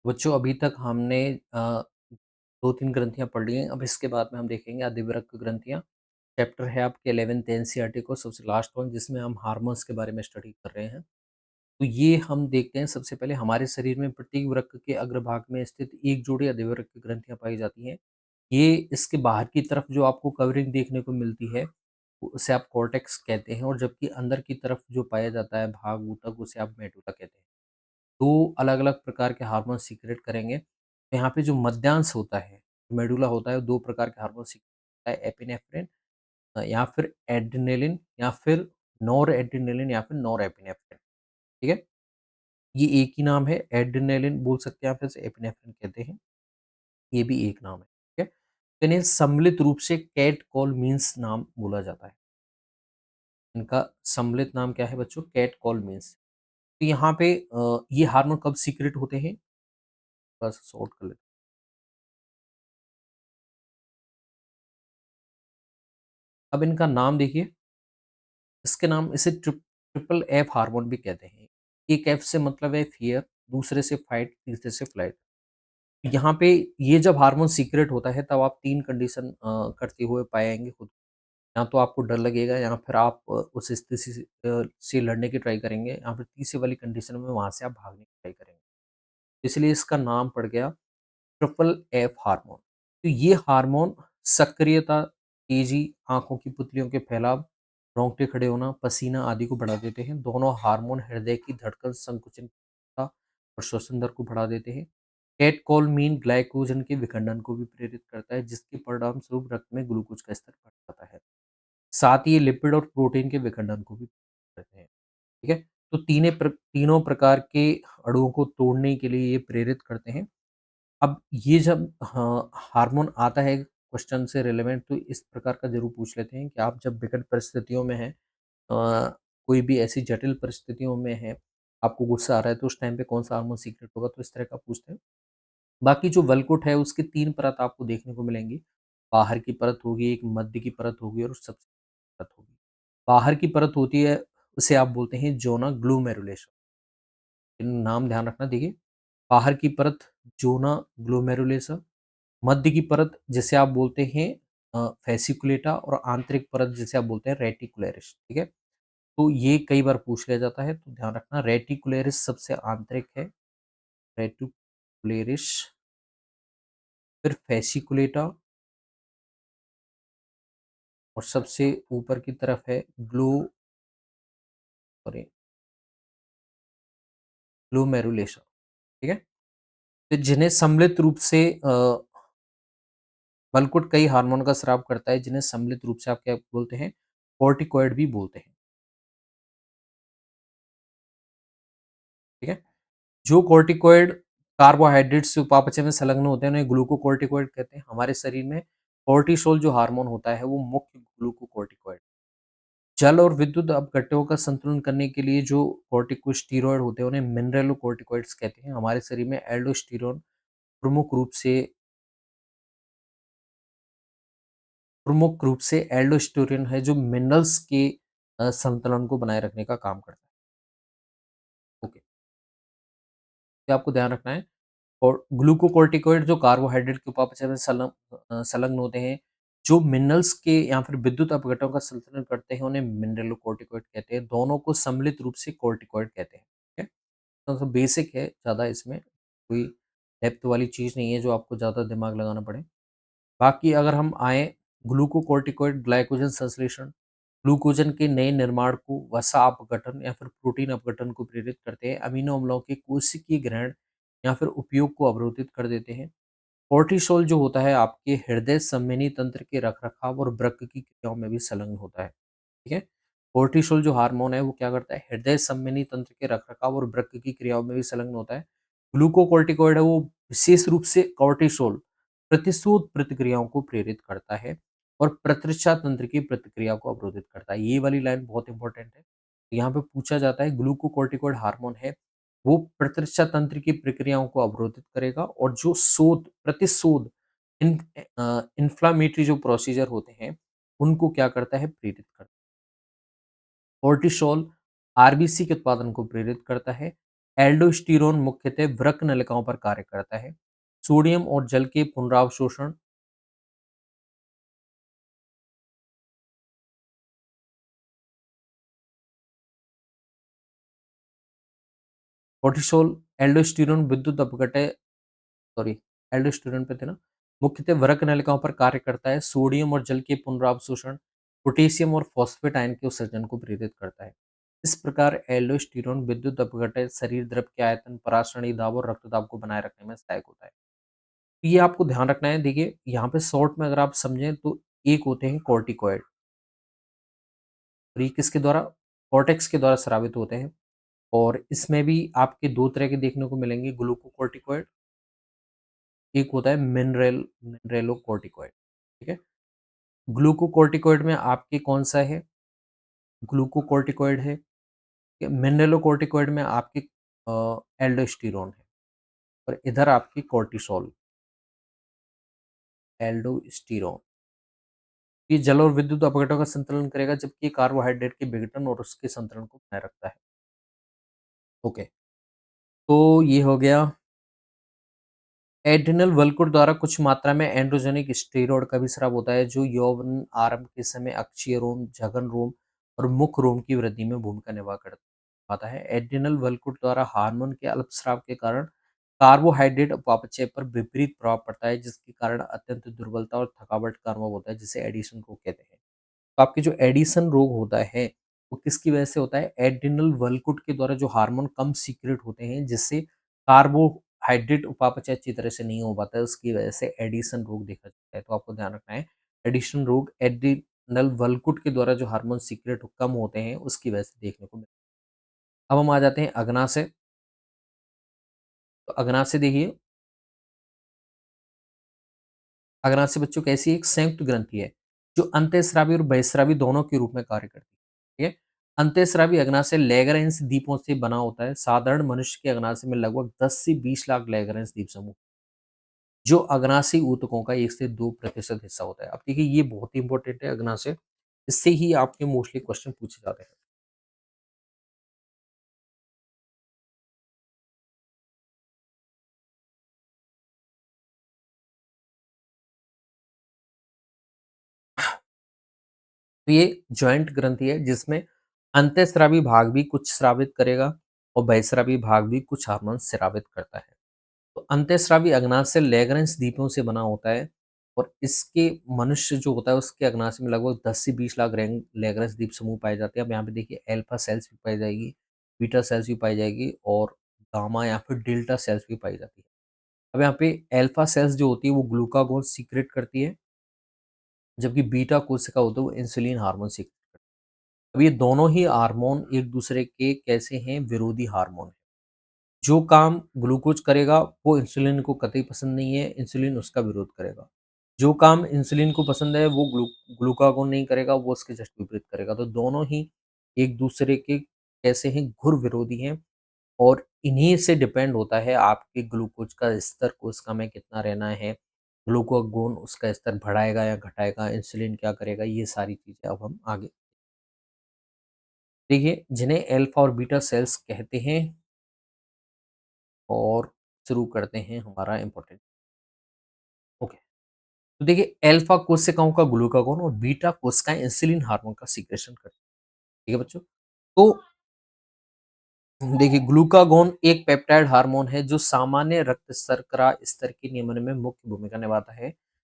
बच्चों अभी तक हमने 2-3 ग्रंथियाँ पढ़ ली हैं। अब इसके बाद में हम देखेंगे अधिवृक्क ग्रंथियाँ। चैप्टर है आपके 11th एनसीईआरटी को सबसे लास्ट वन, जिसमें हम हार्मोन्स के बारे में स्टडी कर रहे हैं। तो ये हम देखते हैं, सबसे पहले हमारे शरीर में प्रत्येक वृक्क के अग्रभाग में स्थित एक जोड़ी अधिवृक्क ग्रंथियाँ पाई जाती हैं। ये इसके बाहर की तरफ जो आपको कवरिंग देखने को मिलती है, उसे आप कॉर्टेक्स कहते हैं, और जबकि अंदर की तरफ जो पाया जाता है भाग ऊतक, उसे आप मेडुला कहते हैं। 2 अलग-अलग प्रकार के हार्मोन सीक्रेट करेंगे। तो यहाँ पे जो मध्यांश होता है, मेडुला होता है, वो 2 प्रकार के हार्मोन सीक्रेट करता है, एपिनेफ्रिन या फिर एड्रेनालिन, या फिर नॉरएड्रेनालिन, या फिर नॉरएपिनेफ्रिन। ठीक है? ये एक ही नाम है, एड्रेनालिन बोल सकते हैं आप, इसे एपिनेफ्रिन कहते हैं। ये भी एक नाम है। ठीक है? तो इन्हें सम्मिलित रूप से कैटकोलमिन्स नाम बोला जाता है। इनका सम्मिलित नाम क्या है बच्चों? कैटकोलमिन्स। तो यहाँ पे ये हार्मोन कब सीक्रेट होते हैं? थोड़ा-सा सॉर्ट कर लेते हैं। अब इनका नाम देखिए, इसके नाम, इसे ट्रिपल एफ हार्मोन भी कहते हैं। एक एफ से मतलब है फियर, दूसरे से फाइट, तीसरे से फ्लाइट। यहाँ पे ये जब हार्मोन सीक्रेट होता है, तब आप 3 कंडीशन करते हुए पाएँगे खुद। या तो आपको डर लगेगा, या फिर आप उस स्थिति से लड़ने की ट्राई करेंगे, या फिर तीसरी वाली कंडीशन में वहाँ से आप भागने की ट्राई करेंगे। इसलिए इसका नाम पड़ गया ट्रिपल एफ हार्मोन। तो ये हार्मोन सक्रियता, तेजी, आँखों की पुतलियों के फैलाव, रोंगटे खड़े होना, पसीना आदि को बढ़ा देते हैं। दोनों हार्मोन हृदय की धड़कन, संकुचन क्षमता और श्वसन दर को बढ़ा देते हैं। कैटकोलमीन ग्लाइकोजन के विखंडन को भी प्रेरित करता है, जिसके परिणामस्वरूप रक्त में ग्लूकोज का स्तर बढ़ जाता है। साथ ही ये लिपिड और प्रोटीन के विखंडन को भी करते हैं। ठीक है? तो तीनों प्रकार के अणुओं को तोड़ने के लिए ये प्रेरित करते हैं। अब ये जब हाँ, हार्मोन आता है क्वेश्चन से रिलेवेंट, तो इस प्रकार का ज़रूर पूछ लेते हैं कि आप जब विकट परिस्थितियों में हैं, कोई भी ऐसी जटिल परिस्थितियों में हैं, आपको गुस्सा आ रहा है, तो उस टाइम पे कौन-सा हार्मोन सीक्रेट होगा? तो इस तरह का पूछते हैं। बाकी जो वलकुट है, उसकी 3 परत आपको देखने को मिलेंगी। बाहर की परत होगी, एक मध्य की परत होगी, और सबसे परत होगी। बाहर की परत होती है, उसे आप बोलते हैं ज़ोना ग्लोमेरुलेशन। नाम ध्यान रखना, देखिए, बाहर की परत ज़ोना ग्लोमेरुलेसन, मध्य की परत जिसे आप बोलते हैं फेसिकुलेटा, और आंतरिक परत जिसे आप बोलते हैं रेटिकुलरिस। ठीक है? तो ये कई बार पूछ लिया जाता है, तो ध्यान रखना, रेटिकुलरिस सबसे आंतरिक है, रेटिकुलरिस, फिर फेसिकुलेटा, और सबसे ऊपर की तरफ है सॉरी ग्लोमेरुलेशन। ठीक है? तो जिन्हें सम्मिलित रूप से वलकुट कई हार्मोन का स्राव करता है, जिन्हें सम्मिलित रूप से आप क्या बोलते हैं? कॉर्टिकॉइड भी बोलते हैं। ठीक है? जो कॉर्टिकॉइड कार्बोहाइड्रेट से उपापचय में संलग्न होते हैं, उन्हें ग्लूकोकॉर्टिकॉइड कहते हैं। हमारे शरीर में कॉर्टिसोल जो हार्मोन होता है, वो मुख्य ग्लूकोकॉर्टिकॉइड। जल और विद्युत अपघट्टों का संतुलन करने के लिए जो कॉर्टिकोस्टेरॉइड होते हैं, उन्हें मिनरलोकॉर्टिकॉइड्स कहते हैं। हमारे शरीर में एल्डोस्टेरोन प्रमुख रूप से एल्डोस्टेरोन है, जो मिनरल्स के संतुलन को बनाए रखने का काम करता है। ओके, तो आपको ध्यान रखना है। और ग्लूकोकॉर्टिकॉइड जो कार्बोहाइड्रेट के उपापचय में संलग्न होते हैं, जो मिनरल्स के या फिर विद्युत अपघटनों का संतुलन करते हैं, उन्हें मिनरलोकॉर्टिकॉइड कहते हैं। दोनों को सम्मिलित रूप से कॉर्टिकॉइड कहते हैं। ठीक है? तो बेसिक है, ज़्यादा इसमें कोई डेप्थ वाली चीज़ नहीं है जो आपको ज़्यादा दिमाग लगाना पड़े। बाकी अगर हम आएँ, ग्लूकोकॉर्टिकॉइड ग्लाइकोजन संश्लेषण, ग्लूकोजन के नए निर्माण को, वसा अपघटन या फिर प्रोटीन अपघटन को प्रेरित करते हैं। अमीनो अम्लों के कोशिकीय ग्रहण या फिर उपयोग को अवरोधित कर देते हैं। कॉर्टिसोल जो होता है, आपके हृदय संवेदी तंत्र के रखरखाव और वृक्क की क्रियाओं में भी संलग्न होता है। ठीक है? कॉर्टिसोल जो हार्मोन है, वो क्या करता है? हृदय संवेदी तंत्र के रखरखाव और वृक्क की क्रियाओं में भी संलग्न होता है। ग्लूकोकॉर्टिकॉइड है, वो विशेष रूप से कॉर्टिसोल प्रतिशोध प्रतिक्रियाओं को प्रेरित करता है, और प्रतिरक्षा तंत्र की प्रतिक्रिया को अवरोधित करता है। ये वाली लाइन बहुत इंपॉर्टेंट है। यहाँ पे पूछा जाता है, ग्लूकोकॉर्टिकॉइड हार्मोन है, वो प्रतिरक्षा तंत्र की प्रक्रियाओं को अवरोधित करेगा, और जो प्रतिशोध, इन्फ्लामेटरी जो प्रोसीजर होते हैं, उनको क्या करता है? प्रेरित करता है। कॉर्टिसोल आरबीसी के उत्पादन को प्रेरित करता है। एल्डोस्टेरोन मुख्यतः वृक्क नलिकाओं पर कार्य करता है। सोडियम और जल के पुनरावशोषण। कोर्टिसोल, एल्डोस्टेरोन विद्युत अपघटय सॉरी एल्डोस्टेरोन पे थे ना, मुख्यतः वृक्क नलिकाओं पर कार्य करता है। सोडियम और जल के पुनरावशोषण, पोटेशियम और फॉस्फेट आयन के उत्सर्जन को प्रेरित करता है। इस प्रकार एल्डोस्टेरोन विद्युत अपघटय शरीर द्रव के आयतन, पराशरणी दाब और रक्तदाब को बनाए रखने में सहायक होता है। तो ये आपको ध्यान रखना है। देखिए यहाँ पे शॉर्ट में अगर आप समझें तो एक होते हैं कॉर्टिकॉइड, और ये किसके द्वारा, कॉर्टेक्स के द्वारा स्रावित होते हैं। और इसमें भी आपके दो तरह के देखने को मिलेंगे ग्लूकोकॉर्टिकॉइड, एक होता है मिनरेलोकॉर्टिकॉइड। ठीक है, ग्लूकोकॉर्टिकॉइड में आपके कौन सा है, ग्लूकोकॉर्टिकॉइड है। मिनरेलोकॉर्टिकॉइड में आपके एल्डोस्टेरोन है, और इधर आपकी कॉर्टिसोल, एल्डोस्टेरोन। ये जल और विद्युत अपघटनों का संतुलन करेगा, जबकि ये कार्बोहाइड्रेट के विघटन और उसके संतुलन को बनाए रखता है। ओके, तो ये हो गया। एड्रिनल वल्कुट द्वारा कुछ मात्रा में एंड्रोजेनिक स्टेरॉयड का भी स्राव होता है, जो यौवन आरंभ के समय अक्षीय रोम, जघन रोम और मुख रोम की वृद्धि में भूमिका निभा कर पाता है। एड्रिनल वल्कुट द्वारा हार्मोन के अल्पस्राव के कारण कार्बोहाइड्रेट उपापचय पर विपरीत प्रभाव पड़ता है, जिसके कारण अत्यंत दुर्बलता और थकावट का अनुभव होता है, जिसे एडिशन रोग कहते हैं। तो आपके जो एडिशन रोग होता है, वो किसकी वजह से होता है, एड्रिनल वल्कुट के द्वारा जो हार्मोन कम सीक्रेट होते हैं, जिससे कार्बोहाइड्रेट उपापचय अच्छी तरह से नहीं हो पाता है, उसकी वजह से एडिशन रोग देखा जाता है। तो आपको ध्यान रखना है, एडिशन रोग एड्रिनल वल्कुट के द्वारा जो हार्मोन सीक्रेट कम होते हैं, उसकी वजह से देखने को मिलता है। अब हम आ जाते हैं अग्ना से। तो अग्ना से देखिए, अग्ना से बच्चों कैसी एक संयुक्त ग्रंथि है, जो अंतःस्रावी और बहिःस्रावी दोनों के रूप में कार्य करती है। ठीक है, अंतःस्रावी अग्नाशय लैग्रैंज द्वीपों से बना होता है। साधारण मनुष्य के अग्नाशय में लगभग 10 से 20 लाख लैग्रैंज द्वीप समूह, जो अग्नाशयी ऊतकों का 1 से 2% हिस्सा होता है। अब देखिए ये बहुत ही इंपॉर्टेंट है अग्नाशय, इससे ही आपके मोस्टली क्वेश्चन पूछे जाते हैं। तो ये जॉइंट ग्रंथि है, जिसमें अंतःस्रावी भाग भी कुछ स्रावित करेगा और बहिःस्रावी भाग भी कुछ हार्मोन स्रावित करता है। तो अंतःस्रावी अग्नाशय लैग्रैंज द्वीपों से बना होता है, और इसके मनुष्य जो होता है उसके अग्नाशय में लगभग 10 से 20 लाख लैग्रैंज द्वीप समूह पाए जाते हैं। अब यहाँ पे देखिए अल्फा सेल्स भी पाई जाएगी, बीटा सेल्स भी पाई जाएगी, और गामा या फिर डेल्टा सेल्स भी पाई जाती है। अब यहाँ पे अल्फा सेल्स जो होती है वो ग्लूकागोन सीक्रेट करती है, जबकि बीटा कोशिका होता है वो इंसुलिन हार्मोन सीक्रेट करती है। अब ये दोनों ही हार्मोन एक दूसरे के कैसे हैं, विरोधी हार्मोन है। जो काम ग्लूकोज करेगा वो इंसुलिन को कतई पसंद नहीं है, इंसुलिन उसका विरोध करेगा। जो काम इंसुलिन को पसंद है वो ग्लूकागोन नहीं करेगा, वो उसके जस्ट विपरीत करेगा। तो दोनों ही एक दूसरे के कैसे हैं, घुर विरोधी हैं, और इन्हीं से डिपेंड होता है आपके ग्लूकोज का स्तर कोशिका में कितना रहना है, ग्लूकागोन उसका स्तर बढ़ाएगा या घटाएगा, इंसुलिन क्या करेगा, ये सारी चीजें अब हम आगे देखिए, जिन्हें अल्फा और बीटा सेल्स कहते हैं। और शुरू करते हैं हमारा इम्पोर्टेंट। ओके, तो देखिए अल्फा कोशिकाओं का ग्लूकागोन और बीटा कोशिकाएं इंसुलिन हार्मोन का सीक्रेशन करती हैं। ठीक है बच्चों, तो देखिए ग्लूकागोन एक पेप्टाइड हार्मोन है, जो सामान्य रक्त शर्करा स्तर के नियमन में मुख्य भूमिका निभाता है।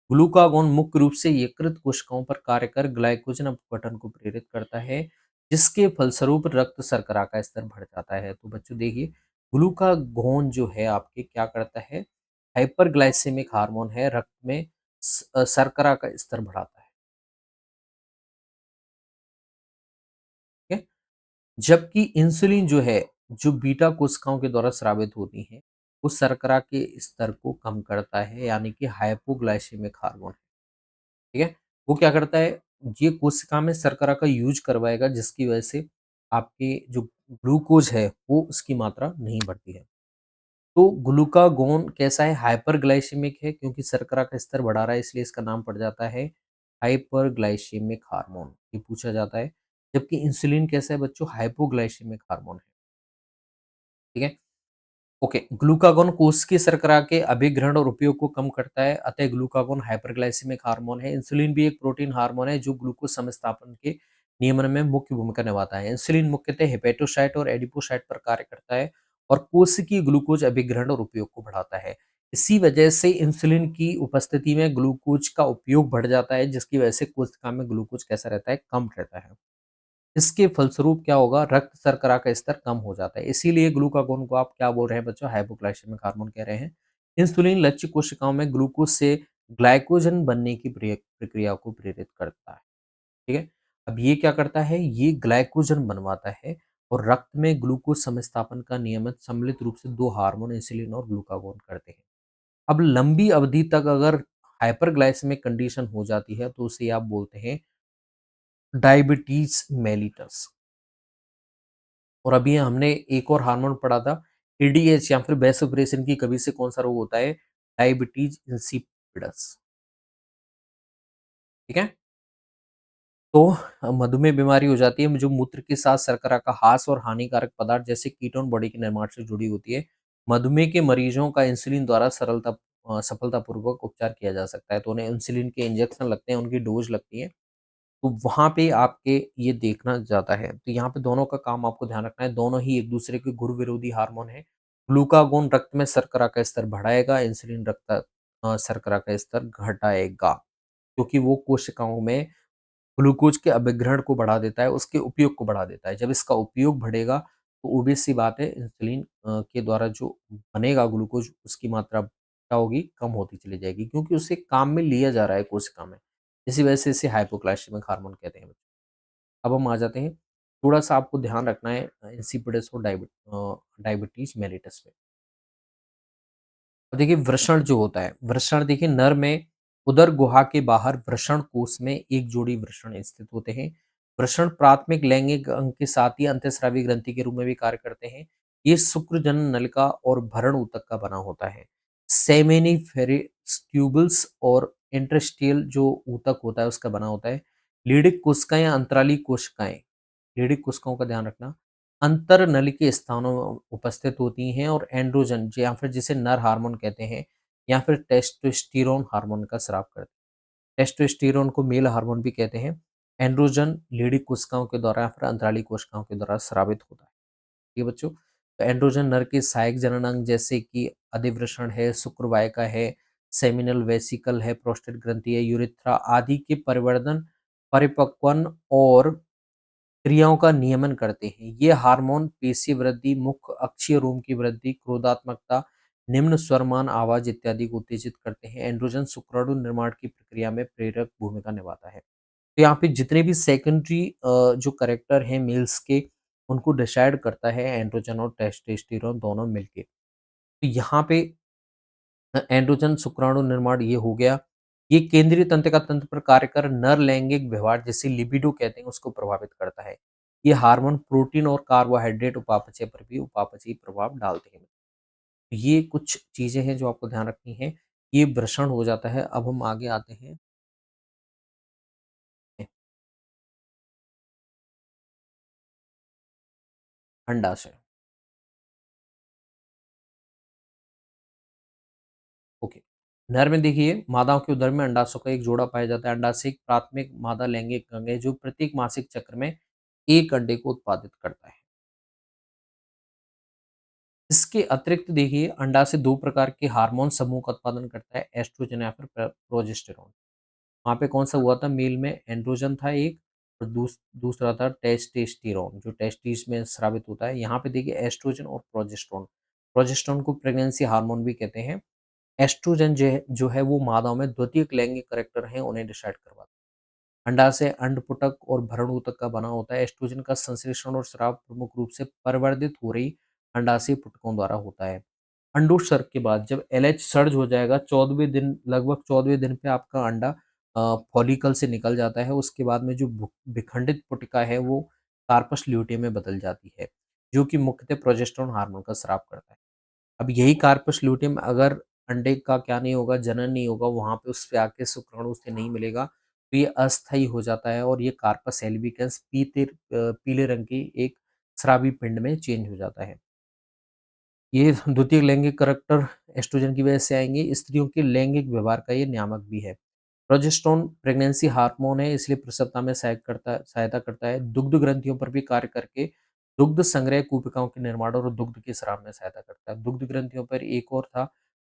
ग्लूकागोन मुख्य रूप से यकृत कोशिकाओं पर कार्य कर ग्लाइकोजन अपघटन को प्रेरित करता है, जिसके फलस्वरूप रक्त शर्करा का स्तर बढ़ जाता है। तो बच्चों देखिए, ग्लूकागोन जो है आपके क्या करता है, हाइपरग्लाइसेमिक हार्मोन है, रक्त में शर्करा का स्तर बढ़ाता है। ठीक है, जबकि इंसुलिन जो है, जो बीटा कोशिकाओं के द्वारा स्रावित होती है, वो शर्करा के स्तर को कम करता है, यानी कि हाइपोग्लाइसेमिक हार्मोन। ठीक है, वो क्या करता है, ये कोशिका में शर्करा का यूज करवाएगा, जिसकी वजह से आपके जो ग्लूकोज है वो उसकी मात्रा नहीं बढ़ती है। तो ग्लूकागोन कैसा है, हाइपरग्लाइसेमिक है, क्योंकि शर्करा का स्तर बढ़ा रहा है, इसलिए इसका नाम पड़ जाता है हाइपरग्लाइसेमिक हार्मोन, ये पूछा जाता है। जबकि इंसुलिन कैसा है बच्चों, हाइपोग्लाइसेमिक हार्मोन है। ठीक है, ओके, ग्लूकागॉन कोशिका की शर्करा के अभिग्रहण और उपयोग को कम करता है, अतः ग्लूकागॉन हाइपरग्लाइसेमिक हार्मोन है। इंसुलिन भी एक प्रोटीन हार्मोन है जो ग्लूकोज समस्थापन के नियमन में मुख्य भूमिका निभाता है। इंसुलिन मुख्यतः हेपेटोसाइट और एडिपोसाइट पर कार्य करता है और कोशिकीय ग्लूकोज अभिग्रहण और उपयोग को बढ़ाता है। इसी वजह से इंसुलिन की उपस्थिति में ग्लूकोज का उपयोग बढ़ जाता है, जिसकी वजह से कोशिका में ग्लूकोज कैसा रहता है, कम रहता है। इसके फलस्वरूप क्या होगा, रक्त शर्करा का स्तर कम हो जाता है। इसीलिए ग्लूकागॉन को आप क्या बोल रहे हैं बच्चों, हाइपोग्लाइसेमिक हार्मोन कह रहे हैं। इंसुलिन लक्ष्य कोशिकाओं में ग्लूकोज से ग्लाइकोजन बनने की प्रक्रिया को प्रेरित करता है। ठीक है। अब ये क्या करता है, ये ग्लाइकोजन बनवाता है और रक्त में ग्लूकोज समस्थापन का नियमित सम्मिलित रूप से दो हार्मोन इंसुलिन और ग्लूकागॉन करते हैं। अब लंबी अवधि तक अगर हाइपरग्लाइसेमिक कंडीशन हो जाती है तो उसे आप बोलते हैं डायबिटीज मेलिटस। और अभी हमने एक और हार्मोन पढ़ा था, एडीएच या फिर वैसोप्रेसिन की कमी से कौन सा रोग होता है, डायबिटीज इंसिपिडस। ठीक है। तो मधुमेह बीमारी हो जाती है जो मूत्र के साथ शर्करा का ह्रास और हानिकारक पदार्थ जैसे कीटोन बॉडी के निर्माण से जुड़ी होती है। मधुमेह के मरीजों का इंसुलिन द्वारा सफलतापूर्वक उपचार किया जा सकता है। तो उन्हें इंसुलिन के इंजेक्शन लगते हैं, उनकी डोज लगती है। तो वहाँ पे आपके ये देखना ज़्यादा है। तो यहाँ पे दोनों का काम आपको ध्यान रखना है, दोनों ही एक-दूसरे के गुण विरोधी हार्मोन हैं। ग्लूकागॉन रक्त में शर्करा का स्तर बढ़ाएगा, इंसुलिन शर्करा का स्तर घटाएगा, क्योंकि वो कोशिकाओं में ग्लूकोज के अभिग्रहण को बढ़ा देता है, उसके उपयोग को बढ़ा देता है। जब इसका उपयोग बढ़ेगा, तो ऑब्वियस सी बात है इंसुलिन के द्वारा जो बनेगा ग्लूकोज उसकी मात्रा क्या होगी, कम होती चली जाएगी, क्योंकि उसे काम में लिया जा रहा है कोशिका में। इसी वजह से इसे हाइपोग्लाइसेमिक हार्मोन कहते हैं। अब हम आ जाते हैं, थोड़ा-सा आपको ध्यान रखना है इंसिपिडस और डायबिटीज़ मेलिटस में। अब देखिए वृषण जो होता है, वृषण देखिए नर में उदर गुहा के बाहर वृषण कोष में एक जोड़ी वृषण स्थित होते हैं। वृषण प्राथमिक लैंगिक अंग के साथ ही अंतःस्रावी ग्रंथि के रूप में भी कार्य करते हैं। ये शुक्रजनन नलिका और भरण ऊतक का बना होता है। सेमिनिफेरस ट्यूबल्स और इंटरस्टियल जो ऊतक होता है उसका बना होता है। लीडिक कोशिकाएं, अंतराली कोशिकाएं, लीडिक कोशिकाओं का ध्यान रखना, अंतर्नली के स्थानों में उपस्थित होती हैं और एंड्रोजन या फिर जिसे नर हार्मोन कहते हैं या फिर टेस्टोस्टेरोन हार्मोन का स्राव करते हैं। टेस्टोस्टेरोन को मेल हार्मोन भी कहते हैं। एंड्रोजन लेडी कोशिकाओं के द्वारा या फिर अंतराली कोशिकाओं के द्वारा स्रावित होता है। ठीक है बच्चों। तो एंड्रोजन नर के सहायक जनन अंग जैसे कि अधिवृषण है, शुक्रवाहिका है, सेमिनल वेसिकल है, प्रोस्टेट ग्रंथि है, यूरेथ्रा आदि के परिवर्धन, परिपक्वन और क्रियाओं का नियमन करते हैं। ये हार्मोन पेशी वृद्धि, मुख्य अक्षीय रोम की वृद्धि, क्रोधात्मकता, निम्न स्वरमान आवाज इत्यादि को उत्तेजित करते हैं। एंड्रोजन शुक्राणु निर्माण की प्रक्रिया में प्रेरक भूमिका निभाता है। तो यहाँ पे जितने भी सेकेंडरी जो कैरेक्टर हैं मेल्स के, उनको डिसाइड करता है एंड्रोजन और टेस्टोस्टेरोन दोनों मिलके। तो यहाँ पे एंड्रोजन शुक्राणु निर्माण ये हो गया। ये केंद्रीय तंत्रिका तंत्र पर कार्य कर नर लैंगिक व्यवहार जिसे लिबिडो कहते हैं उसको प्रभावित करता है। ये हार्मोन प्रोटीन और कार्बोहाइड्रेट उपापचय पर भी उपापचयी प्रभाव डालते हैं। ये कुछ चीजें हैं जो आपको ध्यान रखनी है। ये वृषण हो जाता है। अब हम आगे आते हैं अंडाशय। ओके। नर में देखिए मादाओं के उदर में अंडाशयों का एक जोड़ा पाया जाता है। अंडाशय एक प्राथमिक मादा लैंगिक अंग है जो प्रत्येक मासिक चक्र में एक अंडे को उत्पादित करता है। इसके अतिरिक्त देखिए अंडाशय 2 प्रकार के हार्मोन समूह का उत्पादन करता है, एस्ट्रोजन या फिर प्रोजेस्टेरॉन। वहाँ पे कौन-सा हुआ था, मेल में एंड्रोजन था एक और दूसरा था टेस्टोस्टेरोन जो टेस्टिस में स्रावित होता है। यहाँ पे देखिए एस्ट्रोजन और प्रोजेस्टेरॉन। प्रोजेस्टेरॉन को प्रेग्नेंसी हार्मोन भी कहते हैं। एस्ट्रोजन जो है वो मादाओं में द्वितीयक लैंगिक कैरेक्टर हैं, उन्हें डिसाइड करवाता है। अंडाशय अंडपुटक और भ्रूणऊतक का बना होता है। एस्ट्रोजन का संश्लेषण और स्राव प्रमुख रूप से परिवर्धित हो रही अंडाशय पुटकों द्वारा होता है। अंडोत्सर्ग के बाद जब एलएच सर्ज हो जाएगा 14वें दिन, लगभग 14वें दिन पे आपका अंडा फॉलिकल से निकल जाता है। उसके बाद में जो विखंडित पुटिका है वो कार्पस ल्यूटेम में बदल जाती है, जो कि मुख्यतः प्रोजेस्टेरोन हार्मोन का स्राव करता है। अब यही कार्पस ल्यूटेम अगर अंडे का क्या नहीं होगा, जनन नहीं होगा, वहाँ पे उस पे आके शुक्राणु उसे नहीं मिलेगा, तो ये अस्थायी हो जाता है और ये कार्पस एल्बिकस पीले रंग की एक स्रावी पिंड में चेंज हो जाता है। ये द्वितीयक लैंगिक करैक्टर एस्ट्रोजन की वजह से आएँगे। स्त्रियों के लैंगिक व्यवहार का ये नियामक भी है। प्रोजेस्टेरोन प्रेगनेंसी हार्मोन है, इसलिए प्रसवता में सहायता करता है। दुग्ध ग्रंथियों पर भी कार्य करके दुग्ध संग्रह कूपिकाओं के निर्माण और दुग्ध के स्राव में सहायता करता है। दुग्ध ग्रंथियों पर एक और था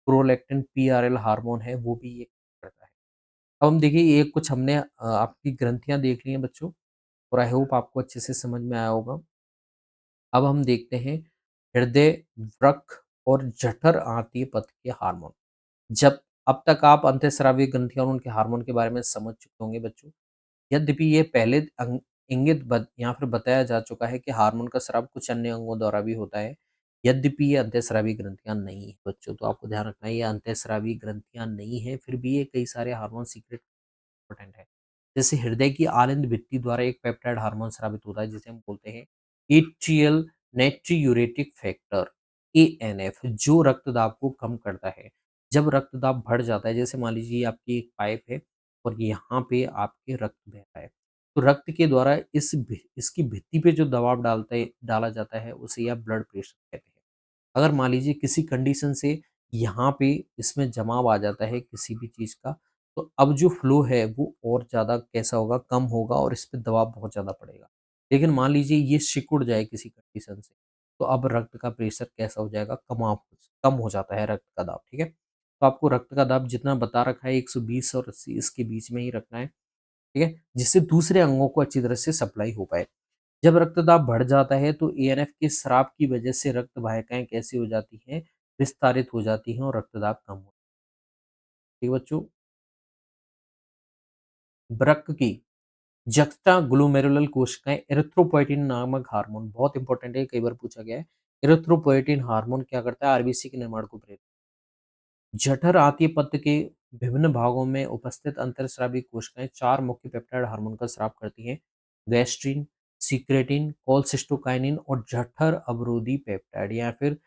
प्रोलैक्टिन पीआरएल हार्मोन है, वो भी ये करता है। अब हम देखिए ये कुछ हमने आपकी ग्रंथियाँ देख ली हैं बच्चों, और आई होप आपको अच्छे से समझ में आया होगा। अब हम देखते हैं हृदय, वृक्क और जठर आंतीय पथ के हार्मोन। जब अब तक आप अंतःस्रावी ग्रंथियों और उनके हार्मोन के बारे में समझ चुके होंगे बच्चों। यद्यपि ये पहले इंगित या फिर बताया जा चुका है कि हार्मोन का स्राव कुछ अन्य अंगों द्वारा भी होता है। यद्यपि ये अंतःस्रावी ग्रंथियां नहीं है बच्चों, तो आपको ध्यान रखना है ये अंतःस्रावी ग्रंथियां नहीं है, फिर भी ये कई सारे हार्मोन सीक्रेट इम्पोर्टेंट है। जैसे हृदय की आलिंद भित्ति द्वारा एक पेप्टाइड हार्मोन स्रावित होता है जिसे हम बोलते हैं एट्रियल नाइट्रियूरेटिक फैक्टर एएनएफ, जो रक्तदाब को कम करता है। जब रक्तदाब बढ़ जाता है, जैसे मान लीजिए आपकी एक पाइप है और यहाँ पे आपके रक्त बह रहा है, तो रक्त के द्वारा इसकी भित्ति पे जो दबाव डाला जाता है उसे आप ब्लड प्रेशर कहते हैं। अगर मान लीजिए किसी कंडीशन से यहाँ पे इसमें जमाव आ जाता है किसी भी चीज़ का, तो अब जो फ्लो है वो और ज़्यादा कैसा होगा, कम होगा और इस पे दबाव बहुत ज़्यादा पड़ेगा। लेकिन मान लीजिए ये सिकुड़ जाए किसी कंडीशन से, तो अब रक्त का प्रेशर कैसा हो जाएगा, कम हो जाता है रक्त का दाब, ठीक है? तो आपको रक्त का दाब जितना बता रखा है 120 और 80 इसके बीच में ही रखना है, ठीक है? जिससे दूसरे अंगों को अच्छी तरह से सप्लाई हो पाए। जब रक्तदाब बढ़ जाता है तो एएनएफ के स्राव की वजह से रक्त वाहिकाएँ कैसी हो जाती हैं, विस्तारित हो जाती हैं और रक्तदाब कम हो, ठीक है बच्चों? वृक्क की जस्टा ग्लोमेरुलर कोशिकाएँ एरिथ्रोपोएटिन नामक हार्मोन बहुत इंपॉर्टेंट है, कई बार पूछा गया है। एरिथ्रोपोएटिन हार्मोन क्या करता है? आरबीसी के निर्माण को प्रेरित। जठर आंतीय पत्र के विभिन्न भागों में उपस्थित अंतर्स्रावी कोशिकाएं 4 मुख्य पेप्टाइड हार्मोन का स्राव करती हैं। गैस्ट्रिन, सीक्रेटिन, कोलसिस्टोकाइनिन और जठर अवरोधी पेप्टाइड या फिर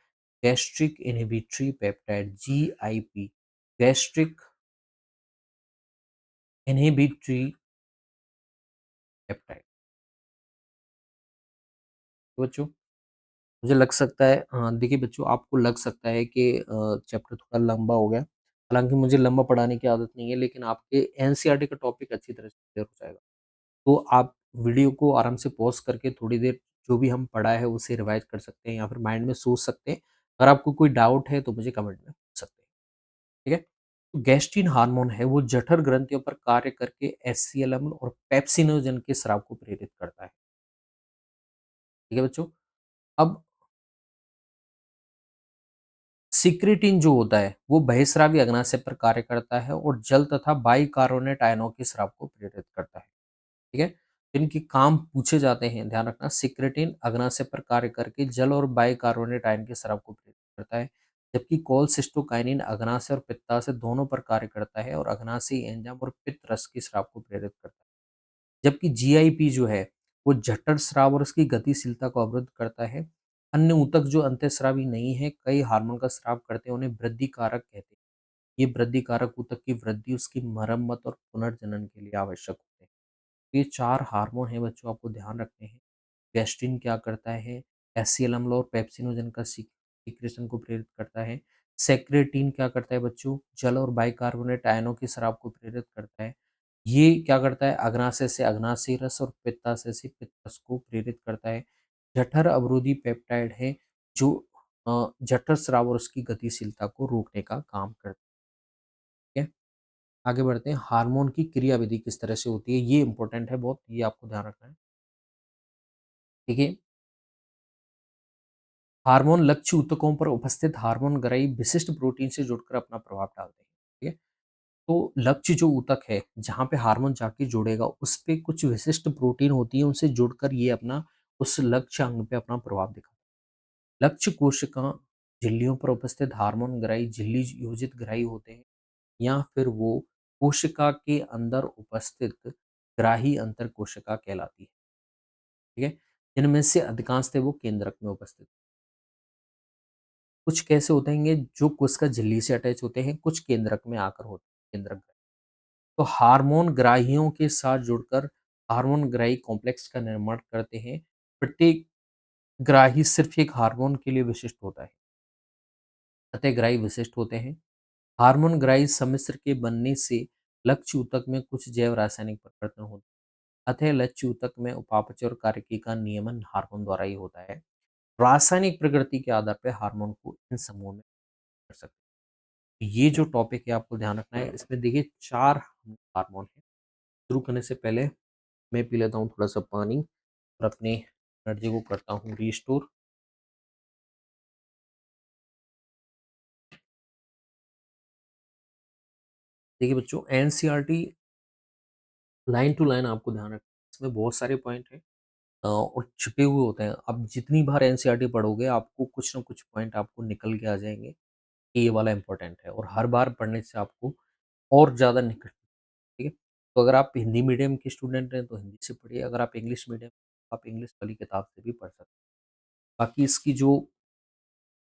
gastric inhibitory peptide GIP, gastric inhibitory peptide. तो बच्चों मुझे लग सकता है देखिए बच्चों आपको लग सकता है कि चैप्टर थोड़ा लंबा हो गया। हालाँकि मुझे लंबा पढ़ाने की आदत नहीं है, लेकिन आपके एनसीईआरटी का टॉपिक अच्छी तरह से क्लियर हो जाएगा। तो आप वीडियो को आराम से पॉज़ करके थोड़ी देर जो भी हम पढ़ा है उसे रिवाइज़ कर सकते हैं या फिर माइंड में सोच सकते हैं। अगर आपको कोई डाउट है तो मुझे कमेंट में पूछ सकते हैं, ठीक है? तो गैस्ट्रिन हार्मोन है वो जठर ग्रंथियों पर कार्य करके एससीएलएम और पेप्सिनोजन के स्राव को प्रेरित करता है, ठीक है बच्चों? अब सिक्रेटिन जो होता है, वो बहिस्रावी अग्नाशय पर कार्य करता है और जल तथा बाइकार्बोनेट आयनों के स्राव को प्रेरित करता है, ठीक है? इनके काम पूछे जाते हैं, ध्यान रखना सिक्रेटिन अग्नाशय पर कार्य करके जल और बाइकार्बोनेट आयन के स्राव को प्रेरित करता है, जबकि कोलसिस्टोकाइनिन अग्नाशय और पित्ताशय दोनों पर कार्य करता है और अग्नाशयी एंजाइम और पित्त रस के स्राव को प्रेरित करता है। जबकि जीआईपी जो है, वो जठर स्राव और उसकी गतिशीलता को अवरुद्ध करता है। अन्य ऊतक जो अंतःस्रावी नहीं है, कई हार्मोन का स्राव करते हैं, उन्हें वृद्धि कारक कहते हैं। ये वृद्धि कारक ऊतक की वृद्धि, उसकी मरम्मत और पुनर्जनन के लिए आवश्यक होते हैं। तो ये 4 हार्मोन हैं बच्चों, आपको ध्यान रखने हैं। गैस्ट्रिन क्या करता है? एससीएल अम्ल और पेप्सिनोजन का सीक्रेशन को प्रेरित करता है। सेक्रेटिन क्या करता है बच्चों? जल और बाइकार्बोनेट आयनों के स्राव को प्रेरित करता है। ये क्या करता है? अग्नाशय से अग्नाशयी रस और पित्ताशय से पित्त रस को प्रेरित करता है। जठर अवरोधी पेप्टाइड है जो जठर स्राव और उसकी गतिशीलता को रोकने का काम करता है। आगे बढ़ते हैं, हार्मोन की क्रियाविधि किस तरह से होती है? ये इंपॉर्टेंट है बहुत, ये आपको ध्यान रखना है। देखिए, हार्मोन लक्ष्य ऊतकों पर उपस्थित हार्मोन ग्रही विशिष्ट प्रोटीन से जुड़कर अपना प्रभाव डालते हैं, ठीक है? तो लक्ष्य जो ऊतक है, जहाँ पे हार्मोन जाके जुड़ेगा, उस पे कुछ विशिष्ट प्रोटीन होती है, उनसे जुड़कर ये अपना उस लक्ष्य अंग पे अपना प्रभाव दिखाता है। लक्ष्य कोशिका झिल्लियों पर उपस्थित हार्मोन ग्रही झिल्ली योजित ग्रही होते हैं या फिर वो कोशिका के अंदर उपस्थित ग्राही अंतर कोशिका कहलाती है, ठीक है? इनमें से अधिकांश थे वो केंद्रक में उपस्थित। कुछ कैसे होते हैं जो कोशिका झिल्ली से अटैच होते हैं, कुछ केंद्रक में आकर होते हैं, केंद्रक। तो हार्मोन ग्राहियों के साथ जुड़कर हार्मोन ग्राही कॉम्प्लेक्स का निर्माण करते हैं। प्रत्येक ग्राही सिर्फ एक हार्मोन के लिए विशिष्ट होता है। अतःग्राही विशिष्ट होते हैं। हार्मोन ग्राही सम्मिश्र के बनने से लक्ष्य ऊतक में कुछ जैव रासायनिक परिवर्तन होते हैं। अतः लक्ष्य ऊतक में उपापचय और कार्यकी का नियमन हार्मोन द्वारा ही होता है। रासायनिक प्रकृति के आधार पर हार्मोन को इन समूहों में कर सकते हैं। ये जो टॉपिक है आपको ध्यान रखना है, इसमें देखिए 4 हार्मोन हैं। शुरू करने से पहले मैं पी लेता हूँ थोड़ा-सा पानी और अपनी एनर्जी को करता हूँ रिस्टोर। देखिए बच्चों, एनसीईआरटी लाइन टू लाइन आपको ध्यान रखना है। इसमें बहुत सारे पॉइंट हैं और छिपे हुए होते हैं। आप जितनी बार एनसीईआरटी पढ़ोगे आपको कुछ ना कुछ पॉइंट आपको निकल के आ जाएँगे कि ये वाला इम्पोर्टेंट है, और हर बार पढ़ने से आपको और ज़्यादा निकट, ठीक है? तो अगर आप हिंदी मीडियम के स्टूडेंट हैं तो हिंदी से पढ़िए, अगर आप इंग्लिश मीडियम, आप इंग्लिश वाली किताब से भी पढ़ सकते हैं। बाकी इसकी जो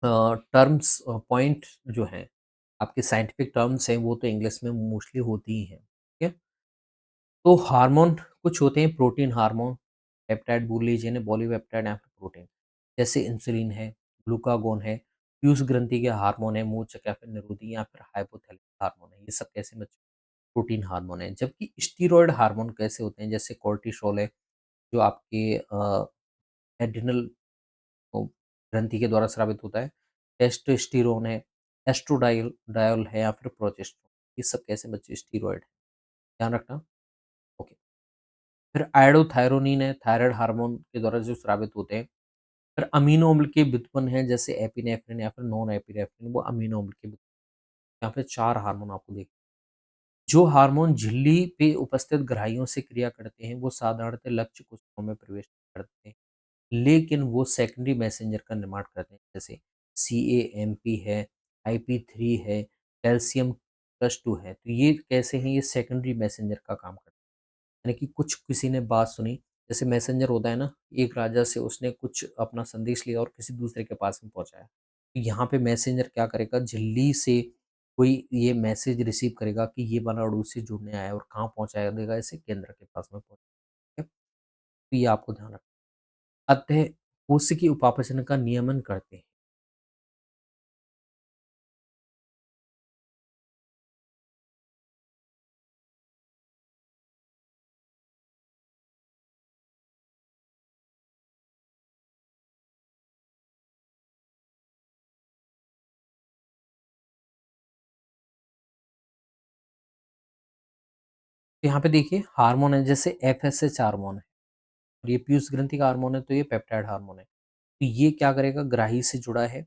टर्म्स पॉइंट जो हैं, आपके साइंटिफिक टर्म्स हैं, वो तो इंग्लिश में मोस्टली होती ही हैं, ठीक है? तो हार्मोन कुछ होते हैं, प्रोटीन हार्मोन, पेप्टाइड बोल लीजिए ना, पॉलीपेप्टाइड या फिर प्रोटीन, जैसे इंसुलिन है, ग्लूकागोन है, पीयूष ग्रंथि के हार्मोन है, मूत्रक या फिर निरोधी या फिर हाइपोथैलेमिक हार्मोन है, ये सब कैसे बच्चों प्रोटीन हार्मोन है। जबकि स्टीरॉयड हार्मोन कैसे होते हैं, जैसे कोर्टिसोल है, जो आपके एड्रिनल ग्रंथि के द्वारा स्रावित होता है, टेस्टोस्टेरोन है, एस्ट्रोडायल डायल है या फिर प्रोजेस्टेरोन, ये सब कैसे बच्चे स्टीरॉयड है, ध्यान रखना। ओके। फिर आयोडोथायरोनिन है, थायराइड हार्मोन के द्वारा जो स्रावित होते हैं। फिर अमीनो अम्ल के व्युत्पन्न हैं, जैसे एपिनेफ्रिन या फिर नॉन एपिनेफ्रिन, वो अमीनो अम्ल के व्युत्पन्न। यहाँ पे 4 हार्मोन आपको देख, जो हार्मोन झिल्ली पे उपस्थित ग्राहियों से क्रिया करते हैं, वो साधारणतः लक्ष्य कोशिकाओं में प्रवेश करते हैं, लेकिन वो सेकेंडरी मैसेंजर का निर्माण करते हैं, जैसे CAMP है, IP3 है, कैल्शियम प्लस 2 है। तो ये कैसे हैं, ये सेकेंडरी मैसेंजर का काम करते हैं। यानी कि कुछ किसी ने बात सुनी, जैसे मैसेंजर होता है ना, एक राजा से उसने कुछ अपना संदेश लिया और किसी दूसरे के पास में पहुँचाया। तो यहाँ पे मैसेंजर क्या करेगा, झिल्ली से कोई ये मैसेज रिसीव करेगा कि ये वाला अणु से जुड़ने आया है, और कहाँ पहुँचा देगा इसे, केंद्र के पास में पहुँचा। तो ये आपको ध्यान रखना है। अतः कोशिकीय उपापचय का नियमन करते हैं। तो यहाँ पे देखिए हार्मोन है, जैसे FSH हार्मोन है, और ये पीयूष ग्रंथि का हार्मोन है, तो ये पेप्टाइड हार्मोन है। तो ये क्या करेगा, ग्राही से जुड़ा है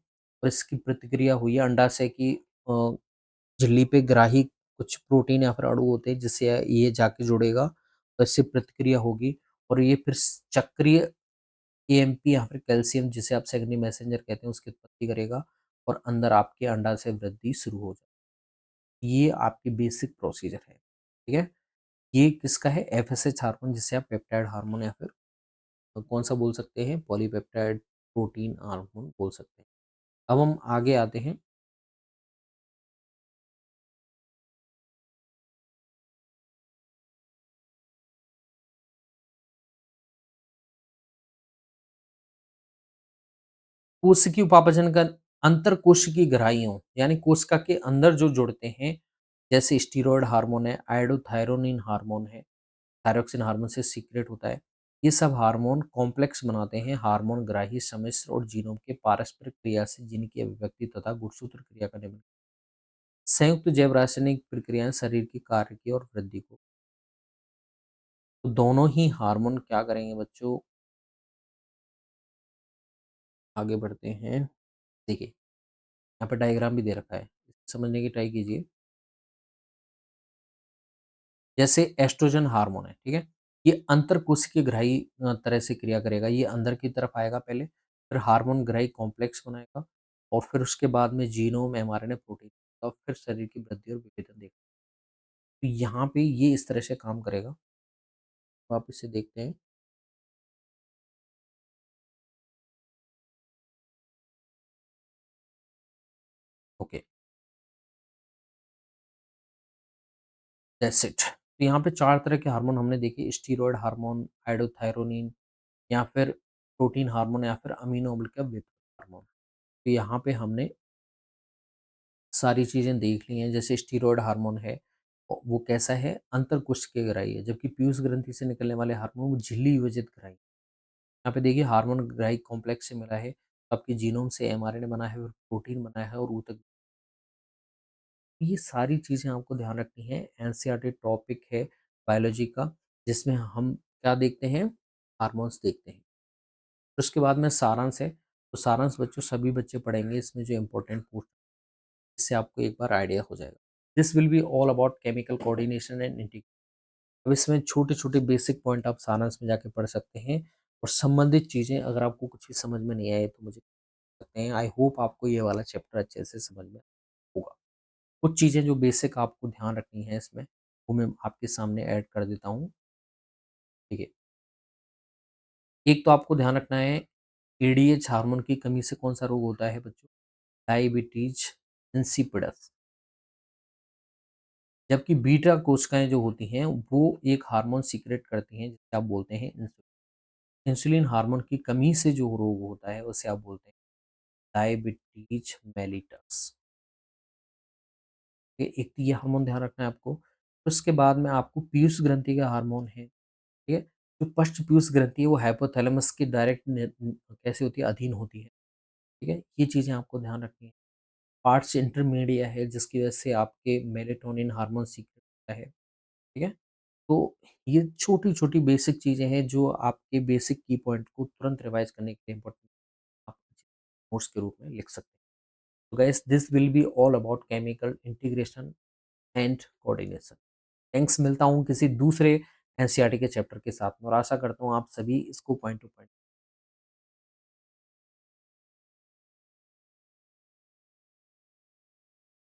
और इसकी प्रतिक्रिया हुई है अंडाशय की झिल्ली पे। ग्राही कुछ प्रोटीन या फिर अणु होते हैं, जिससे ये जाके जुड़ेगा और इससे प्रतिक्रिया होगी, और ये फिर चक्रीय AMP या फिर कैल्शियम, जिसे आप सेकेंडरी मैसेंजर कहते हैं, उसकी उत्पत्ति करेगा और अंदर आपके अंडाशय वृद्धि शुरू हो जाए। ये आपकी बेसिक प्रोसीजर है, ठीक है? ये किसका है, FSH हार्मोन, जिसे आप पेप्टाइड हार्मोन या फिर कौन-सा बोल सकते हैं, पॉलीपेप्टाइड प्रोटीन हार्मोन बोल सकते हैं। अब हम आगे आते हैं। कोशिकीय उपापचयन का अंतर कोशिकीय ग्राहियों, यानी कोशिका के अंदर जो जुड़ते हैं, जैसे स्टीरॉयड हार्मोन है, आयोडोथायरोनिन हार्मोन है, थायरोक्सिन हार्मोन से सीक्रेट होता है। ये सब हार्मोन कॉम्प्लेक्स बनाते हैं हार्मोन ग्राही सम्मिश्र और जीनोम के पारस्परिक क्रिया से, जिनकी अभिव्यक्ति तथा गुणसूत्र क्रिया का नियमन। संयुक्त जैव रासायनिक प्रक्रियाएं शरीर की कार्य की और वृद्धि को, तो दोनों ही हार्मोन क्या करेंगे बच्चों, आगे बढ़ते हैं। देखिए यहाँ पे डायग्राम भी दे रखा है, समझने की ट्राई कीजिए। जैसे एस्ट्रोजन हार्मोन है, ठीक है? ये अंतर कोशिकीय ग्राही तरह से क्रिया करेगा, ये अंदर की तरफ आएगा पहले, फिर हार्मोन ग्राही कॉम्प्लेक्स बनाएगा, और फिर उसके बाद में जीनोम, mRNA, प्रोटीन, और फिर शरीर की वृद्धि और विभेदन देगा। तो यहाँ पे ये इस तरह से काम करेगा, तो आप इसे देखते हैं। Okay, that's it. तो यहाँ पे 4 तरह के हार्मोन हमने देखे, स्टीरॉयड हार्मोन, आयोडोथायरोनिन, या फिर प्रोटीन हार्मोन, या फिर अमीनो अम्ल का विभिन्न हार्मोन। तो यहाँ पे हमने सारी चीज़ें देख ली हैं, जैसे स्टीरॉयड हार्मोन है, वो कैसा है, अंतरकोशिकीय ग्राही है, जबकि पीयूष ग्रंथि से निकलने वाले हार्मोन वो झिल्ली विभाजित ग्राही। यहाँ पे देखिए हार्मोन ग्राही कॉम्प्लेक्स से मिला है, तो आपके जीनोम से एमआरएनए बना है और प्रोटीन बना है और ऊतक। ये सारी चीज़ें आपको ध्यान रखनी है। एनसीईआरटी टॉपिक है बायोलॉजी का, जिसमें हम क्या देखते हैं, हार्मोन्स देखते हैं। फिर उसके बाद में सारांश है, तो सारांश बच्चों सभी बच्चे पढ़ेंगे, इसमें जो इम्पोर्टेंट पूछ, इससे आपको एक बार आइडिया हो जाएगा। This will be all about chemical coordination and integration. अब इसमें छोटे-छोटे बेसिक पॉइंट आप सारांश में जाके पढ़ सकते हैं, और संबंधित चीज़ें अगर आपको कुछ भी समझ में नहीं आए तो मुझे पूछ सकते हैं। आई होप आपको ये वाला चैप्टर अच्छे से समझ में होगा। कुछ चीज़ें जो बेसिक आपको ध्यान रखनी है इसमें, वो मैं आपके सामने ऐड कर देता हूँ। ठीक है। एक तो आपको ध्यान रखना है, एडीएच हार्मोन की कमी से कौन-सा रोग होता है बच्चों? Diabetes insipidus. जबकि बीटा कोशिकाएँ जो होती हैं, वो एक हार्मोन सीक्रेट करती हैं, जिसे आप बोलते हैं इंसुलिन। इंसुलिन हार्मोन की कमी से जो रोग होता है, उसे आप बोलते हैं डायबिटीज मेलिटस। ये एक तो ये हार्मोन ध्यान रखना है आपको। उसके बाद में आपको पीयूष ग्रंथि का हार्मोन है, ठीक है? जो पश्च पीयूष ग्रंथि है, वो हाइपोथैलेमस के डायरेक्ट कैसे होती है, अधीन होती है, ठीक है? ये चीज़ें आपको ध्यान रखनी है। पार्ट्स इंटरमीडिया है, जिसकी वजह से आपके मेलाटोनिन हार्मोन सीक्रेट होता है, ठीक है? तो ये छोटी-छोटी बेसिक चीज़ें हैं, जो आपके बेसिक की पॉइंट को तुरंत रिवाइज़ करने के लिए इम्पोर्टेंट, आप नोट्स के रूप में लिख सकते हैं। तो guys this will be all about chemical integration and coordination. Thanks, मिलता हूँ किसी दूसरे एनसीईआरटी के चैप्टर के साथ में, और आशा करता हूँ आप सभी इसको पॉइंट टू पॉइंट